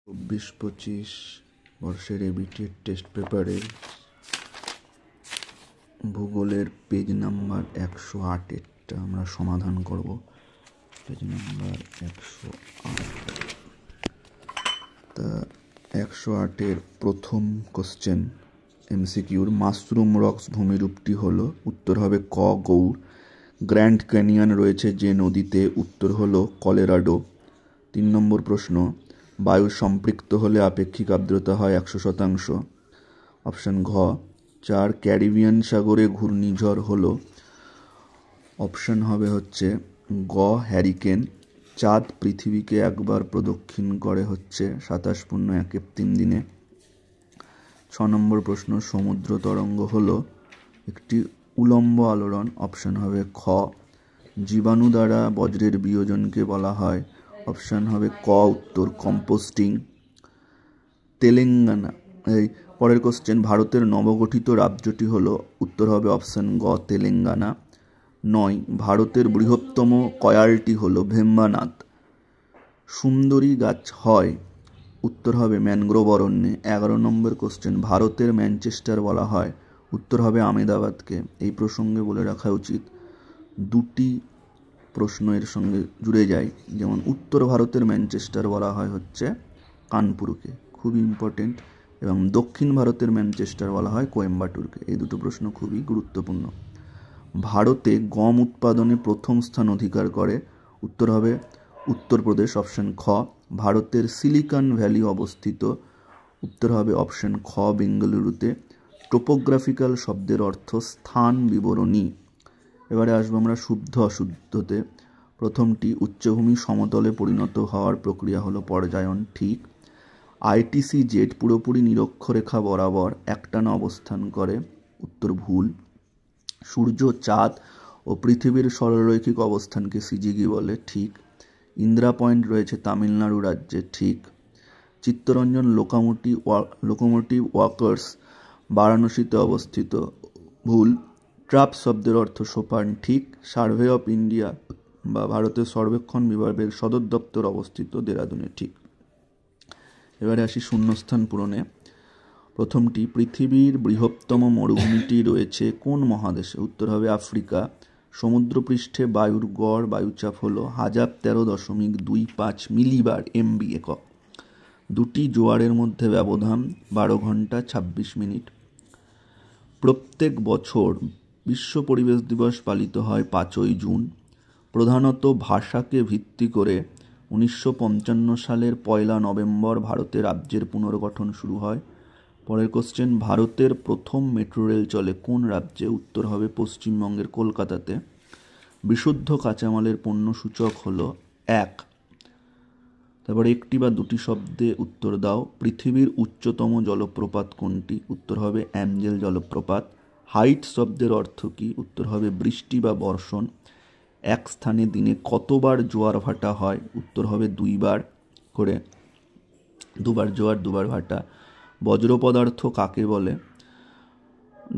24-25 বর্ষের এবিটির টেস্ট পেপারের ভূগোলের পেজ নাম্বার 108-এরটা আমরা সমাধান করব। Page number 108। তা 108-এর প্রথম কোশ্চেন এমসিকিউর, মাশরুম রক্স ভূমিরূপটি হলো, উত্তর হবে ক গৌড়। গ্র্যান্ড ক্যানিয়ন রয়েছে যে নদীতে, উত্তর হলো কলোরাডো। 3 নম্বর প্রশ্ন, বায়ু সম্পৃক্ত হলে আপেক্ষিক আর্দ্রতা হয় 100%, অপশান ঘ। 4 ক্যারিবিয়ান সাগরে ঘূর্ণিঝড় হলো, অপশান হবে হচ্ছে গ হ্যারিকেন। চাঁদ পৃথিবীকে একবার প্রদক্ষিণ করে হচ্ছে 27.1 দিনে। 6 নম্বর প্রশ্ন, সমুদ্র তরঙ্গ হলো একটি উলম্ব আলোড়ন, অপশান হবে খ। জীবাণু দ্বারা বজ্রের বিয়োজনকে বলা হয়, অপশান হবে ক উত্তর কম্পোস্টিং। তেলেঙ্গানা, এই পরের কোশ্চেন, ভারতের নবগঠিত রাজ্যটি হলো, উত্তর হবে অপশান গ তেলেঙ্গানা। 9 ভারতের বৃহত্তম কয়ালটি হলো ভেম্বানাথ। সুন্দরী গাছ হয়, উত্তর হবে ম্যানগ্রোভ অরণ্যে। 11 নম্বর কোশ্চেন, ভারতের ম্যানচেস্টার বলা হয়, উত্তর হবে আহমেদাবাদকে। এই প্রসঙ্গে বলে রাখা উচিত, দুটি প্রশ্ন এর সঙ্গে জুড়ে যায়, যেমন উত্তর ভারতের ম্যানচেস্টার বলা হয় হচ্ছে কানপুরকে, খুবই ইম্পর্টেন্ট, এবং দক্ষিণ ভারতের ম্যানচেস্টার বলা হয় কোয়েম্বাটুরকে। এই দুটো প্রশ্ন খুবই গুরুত্বপূর্ণ। ভারতে গম উৎপাদনে প্রথম স্থান অধিকার করে, উত্তর হবে উত্তরপ্রদেশ, অপশান খ। ভারতের সিলিকন ভ্যালি অবস্থিত, উত্তর হবে অপশান খ বেঙ্গালুরুতে। টোপোগ্রাফিক্যাল শব্দের অর্থ স্থান বিবরণী। এবারে আসবো আমরা শুদ্ধ অশুদ্ধতে। প্রথমটি, উচ্চভূমি সমতলে পরিণত হওয়ার প্রক্রিয়া হলো পর্যায়ন, ঠিক। আইটিসি জেট পুরোপুরি নিরক্ষরেখা বরাবর একটানা অবস্থান করে, উত্তর ভুল। সূর্য, চাঁদ ও পৃথিবীর সরলরৈখিক অবস্থানকে সিজিগি বলে, ঠিক। ইন্দিরা পয়েন্ট রয়েছে তামিলনাড়ু রাজ্যে, ঠিক। চিত্তরঞ্জন লোকোমোটিভ ওয়ার্কার্স বারাণসীতে অবস্থিত, ভুল। ট্রাপ শব্দের অর্থ সোপান, ঠিক। সার্ভে অফ ইন্ডিয়া বা ভারতের সর্বেক্ষণ বিভাগের সদর দপ্তর অবস্থিত দেরাদুনে, ঠিক। এবারে আসি শূন্যস্থান পূরণে। প্রথমটি, পৃথিবীর বৃহত্তম মরুভূমিটি রয়েছে কোন মহাদেশে, উত্তর হবে আফ্রিকা। সমুদ্রপৃষ্ঠে বায়ুর গড় বায়ুচাপ হল 1013.25 মিলিবার এমবি একক। দুটি জোয়ারের মধ্যে ব্যবধান 12 ঘন্টা 26 মিনিট। প্রত্যেক বছর বিশ্ব পরিবেশ দিবস পালিত হয় 5ই জুন। প্রধানত ভাষাকে ভিত্তি করে 1955 সালের 1 নভেম্বর ভারতে রাজ্যের পুনর্গঠন শুরু হয়। পরের কোশ্চেন, ভারতের প্রথম মেট্রো রেল চলে কোন রাজ্যে, উত্তর হবে পশ্চিমবঙ্গের কলকাতাতে। বিশুদ্ধ কাঁচামালের পণ্য সূচক হলো 1। তারপরে একটি বা দুটি শব্দে উত্তর দাও। পৃথিবীর উচ্চতম জলপ্রপাত কোনটি, উত্তর হবে অ্যাঞ্জেল জলপ্রপাত। হাইট শব্দের অর্থ কি, উত্তর হবে বৃষ্টি বা বর্ষণ। এক স্থানে দিনে কতবার জোয়ার ভাটা হয়, উত্তর হবে 2 বার করে, 2 বার জোয়ার 2 বার ভাটা। বজ্র পদার্থ কাকে বলে,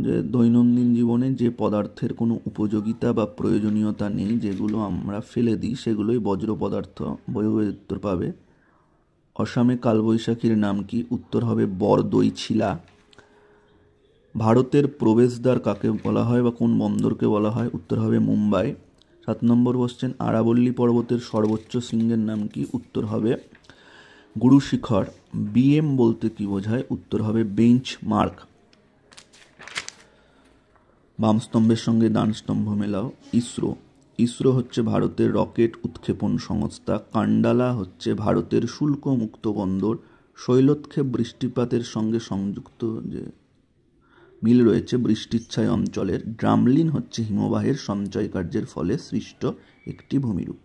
যে দৈনন্দিন জীবনে যে পদার্থের কোনো উপযোগিতা বা প্রয়োজনীয়তা নেই, যেগুলো আমরা ফেলে দিই, সেগুলোই বজ্র পদার্থ। বইয়ের উত্তর পাবে। অসমে কালবৈশাখীর নাম কি, উত্তর হবে বরদৈছিলা। ভারতের প্রবেশদ্বার কাকে বলা হয় বা কোন বন্দরকে বলা হয়, উত্তর হবে মুম্বাই। 7 নম্বর কোশ্চেন, আরাবল্লী পর্বতের সর্বোচ্চ শৃঙ্গের নাম কি, উত্তর হবে গুরু শিখর। বিএম বলতে কি বোঝায়, উত্তর হবে বেঞ্চ মার্ক। বাম স্তম্ভের সঙ্গে ডান স্তম্ভ মেলাও। ইসরো হচ্ছে ভারতের রকেট উৎক্ষেপণ সংস্থা। কান্ডালা হচ্ছে ভারতের শুল্ক মুক্ত বন্দর। শৈলক্ষেপ বৃষ্টিপাতের সঙ্গে সংযুক্ত, যে মিল রয়েছে বৃষ্টিচ্ছায় অঞ্চলের। ড্রামলিন হচ্ছে হিমবাহের সঞ্চয় কার্যের ফলে সৃষ্ট একটি ভূমিরূপ।